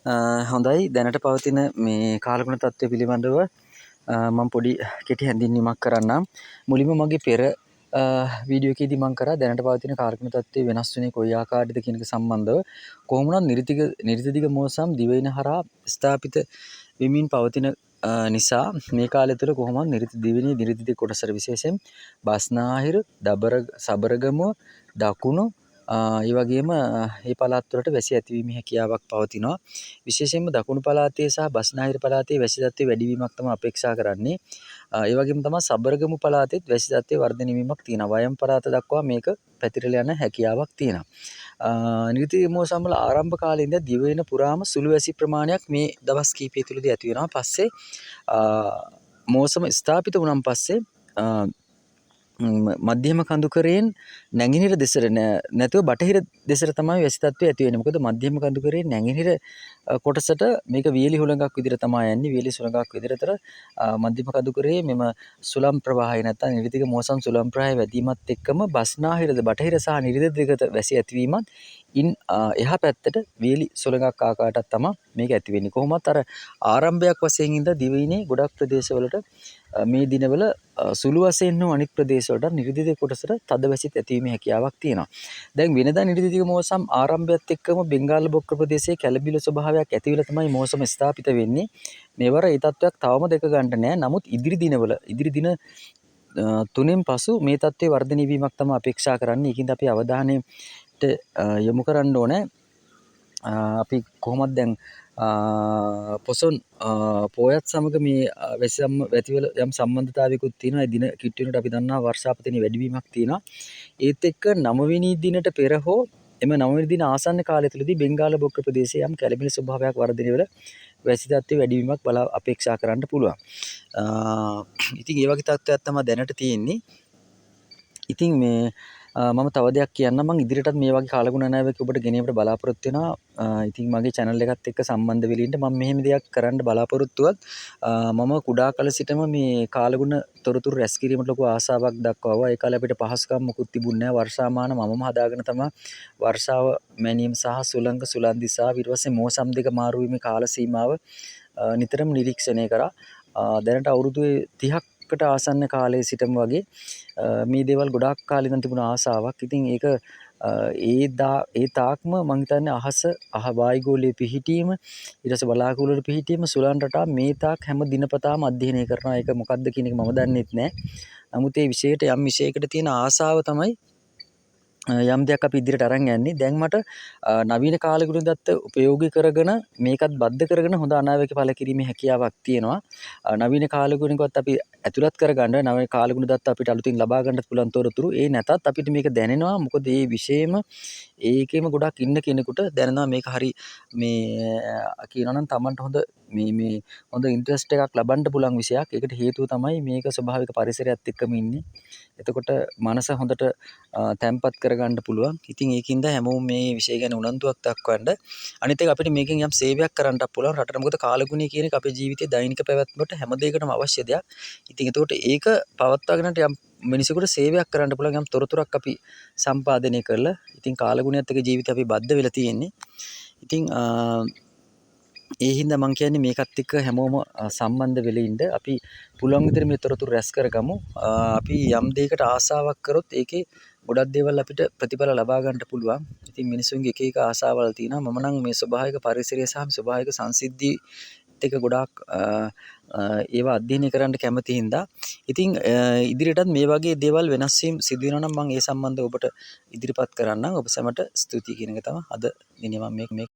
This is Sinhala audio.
හොඳයි දැනට පවතින මේ කාලගුණ තත්ත්වය පිළිබඳව මම පොඩි කෙටි හැඳින්වීමක් කරන්නම්. මුලින්ම මගේ පෙර වීඩියෝ එකේදී මම කරා දැනට පවතින කාලගුණ තත්ත්වය වෙනස් වෙන්නේ කොයි ආකාරයකද කියන එක සම්බන්ධව. කොහොම වුණත් නිරිතදිග මෝසම් දිවයින හරහා ස්ථාපිත වෙමින් පවතින නිසා මේ කාලය තුළ කොහොමවත් නිරිතදිග කොටසට විශේෂයෙන් බස්නාහිර, සබරගමුව, දකුණු ඒ වගේම මේ පළාත් වලට වැසි ඇතිවීමේ හැකියාවක් පවතිනවා. විශේෂයෙන්ම දකුණු පළාතේ සහ බස්නාහිර පළාතේ වැසි තත්ත්වයේ වැඩිවීමක් තමයි අපේක්ෂා කරන්නේ. ඒ වගේම තමයි සබරගමු පළාතෙත් වැසි තත්ත්වයේ වර්ධනය වීමක් තියෙනවා. වයම් පළාත දක්වා මේක පැතිරලා යන හැකියාවක් තියෙනවා. නිරිතදිග මෝසම් වල ආරම්භ කාලේ ඉඳන් දිවයින පුරාම සුළු වැසි ප්‍රමාණයක් මේ දවස් කිහිපය තුළදී ඇති වෙනවා. පස්සේ මෝසම ස්ථාපිත වුණාන් පස්සේ මධ්‍යම කඳුකරයෙන් නැගෙනහිර දෙසට නැතුව බටහිර දෙසට තමයි වැසි තත්ත්වය ඇති වෙන්නේ. මොකද මධ්‍යම කඳුකරයෙන් නැගෙනහිර කොටසට මේක වියලි හුළඟක් විදිහට තමයි යන්නේ. වියලි සුළඟක් විදිහට මධ්‍යම කඳුකරයේ මෙම සුළම් ප්‍රවාහය නැත්නම් නිරිතදිග මෝසම් සුළම් ප්‍රවාහය වැඩිවීමත් එක්කම බස්නාහිරද බටහිර සහ නිරිතදිගට වැසි ඇතිවීමත් ඉන් එහා පැත්තට වියලි සුළඟක් ආකාරයටත් තමයි මේක ඇති වෙන්නේ. කොහොමත් අර ආරම්භයක් වශයෙන් ඉඳන් දිවයිනේ ගොඩක් ප්‍රදේශවලට මේ දිනවල සුළු වශයෙන් හෝ අනිත් ප්‍රදේශවලට නිරිතදිග කොටසට තද වැසිත් ඇතිවීමේ හැකියාවක් තියෙනවා. දැන් වෙනදා නිරිතදිග මෝසම් ආරම්භයත් එක්කම බෙන්ගාල බොක්ක ප්‍රදේශයේ කැළඹිල ස්වභාවයක් ඇති වෙලා තමයි මෝසම ස්ථාපිත වෙන්නේ. මේවර ඒ තත්ත්වයක් තවම දෙක ගන්න නෑ. නමුත් ඉදිරි දින තුනෙන් පසු මේ තත්ත්වයේ වර්ධනය වීමක් තමයි අපේක්ෂා කරන්නේ. ඒකින්ද අපි අවධානයට යොමු කරන්න ඕනේ. අපි කොහොමද දැන් පොසොන් පෝයත් සමග මේ වැසිවල යම් සම්බන්ධතාවයකුත් තියෙනවා. ඒ දින කිට්ටු වෙනකොට අපි දන්නවා වර්ෂාපතනයේ වැඩිවීමක් තියෙනවා. ඒත් එක්ක 9 වෙනි දිනට පෙර හෝ එම 9 වෙනි දින ආසන්න කාලය තුළදී බෙන්ගාල බොක්ක ප්‍රදේශයේ යම් කැළඹිලි ස්වභාවයක් වර්ධනය වෙලා වැසි තත්ත්වයේ වැඩිවීමක් අපේක්ෂා කරන්න පුළුවන්. ඉතින් ඒ වගේ තත්ත්වයක් තමයි දැනට තියෙන්නේ. ඉතින් මේ මම තව දෙයක් කියන්නම්. මම ඉදිරියටත් මේ වගේ කාලගුණ නැවක ඔබට ගෙනීමට බලාපොරොත්තු වෙනවා. ඉතින් මගේ channel එකත් එක්ක සම්බන්ධ වෙලා ඉන්න මම මෙහෙම දෙයක් කරන්න බලාපොරොත්තුවත් මම කුඩා කල සිටම මේ කාලගුණ තොරතුරු රැස් කිරීමට ලොකු ආසාවක් දක්වනවා. ඒ කාලේ අපිට පහසුකම් මොකුත් තිබුණේ නැහැ. වර්ෂාමාන මමම හදාගෙන තමයි වර්ෂාව මැනීම සහ සුළංග සුළංදිසා ඊට පස්සේ මෝසම් දෙක මාරු වීමේ කාල සීමාව නිතරම නිරීක්ෂණය කරා. දැනට අවුරුදු 30කට ආසන්න කාලයේ සිටම වගේ මේ දේවල් ගොඩාක් කාලේ ඉඳන් තිබුණ ආසාවක්. ඉතින් ඒක ඒ තාක්ම මම හිතන්නේ වායුගෝලයේ පිහිටීම ඊට පස්සේ බලාකුළුවල පිහිටීම සුළං රටා මේ තාක් හැම දිනපතාම අධ්‍යයනය කරනවා. ඒක මොකක්ද කියන එක මම දන්නෙත් නෑ. නමුත් මේ විෂයයට යම් විෂයකට තියෙන ආසාව තමයි යම් දෙයක් අපි ඉදිරියට අරන් යන්නේ. දැන් මට නවීන කාලගුණ දත්ත උපයෝගී කරගෙන මේකත් බද්ධ කරගෙන හොඳ අනාවැකි ඵල කිරීමේ හැකියාවක් තියෙනවා. නවීන කාලගුණිකවත් අපි ඇතුළත් කරගන්න නවීන කාලගුණ දත්ත අපිට අලුතින් ලබා ගන්නත් පුළුවන් තොරතුරු ඒ නැතත් අපිට මේක දැනෙනවා. මොකද මේ විශේෂම ඒකෙම ගොඩක් ඉන්න කෙනෙකුට දැනෙනවා මේක හරි මේ කියනවා නම් Tamanට හොඳ මේ හොඳ ඉන්ට්‍රස්ට් එකක් ලබන්න පුළුවන් විෂයක්. ඒකට හේතුව තමයි මේක ස්වභාවික පරිසරයත් එක්කම ඉන්නේ. එතකොට මනස හොඳට තැම්පත් කරගන්න පුළුවන්. ඉතින් ඒකින්ද හැමෝම මේ විෂය ගැන උනන්දුවක් දක්වන්න. අනිත් එක අපිට මේකෙන් යම් සේවයක් කරන්නත් පුළුවන් රටට. මොකද කාලගුණය කියන එක අපේ ජීවිතයේ දෛනික පැවැත්මට හැම දෙයකටම අවශ්‍ය දෙයක්. ඉතින් එතකොට ඒක පවත්වාගෙනට යම් මිනිසෙකුට සේවයක් කරන්න පුළුවන් යම් තොරතුරක් අපි සම්පාදනය කරලා. ඉතින් කාලගුණයත් එක්ක ජීවිතේ අපි බද්ධ වෙලා තියෙන්නේ. ඉතින් ඒ හින්දා මම කියන්නේ මේකත් එක්ක හැමෝම සම්බන්ධ වෙලා ඉන්න අපි පුළුවන් විදිහට මේ තොරතුරු රැස් කරගමු. අපි යම් දෙයකට ආසාවක් කරොත් ඒකේ ගොඩක් දේවල් අපිට ප්‍රතිඵල ලබා ගන්න පුළුවන්. ඉතින් මිනිසුන්ගේ එක එක ආසාවල් තියෙනවා. මම නම් මේ ස්වභාවික පරිසරය සහ ස්වභාවික සංසිද්ධි එක ගොඩාක් ඒවා අධ්‍යයනය කරන්න කැමති හින්දා ඉතින් ඉදිරියටත් මේ වගේ දේවල් වෙනස් වීම සිදු වෙනවා නම් මම ඒ සම්බන්ධව ඔබට ඉදිරිපත් කරන්නම්. ඔබ සැමට ස්තුතියි කියන එක තමයි අද දිනේ මම මේ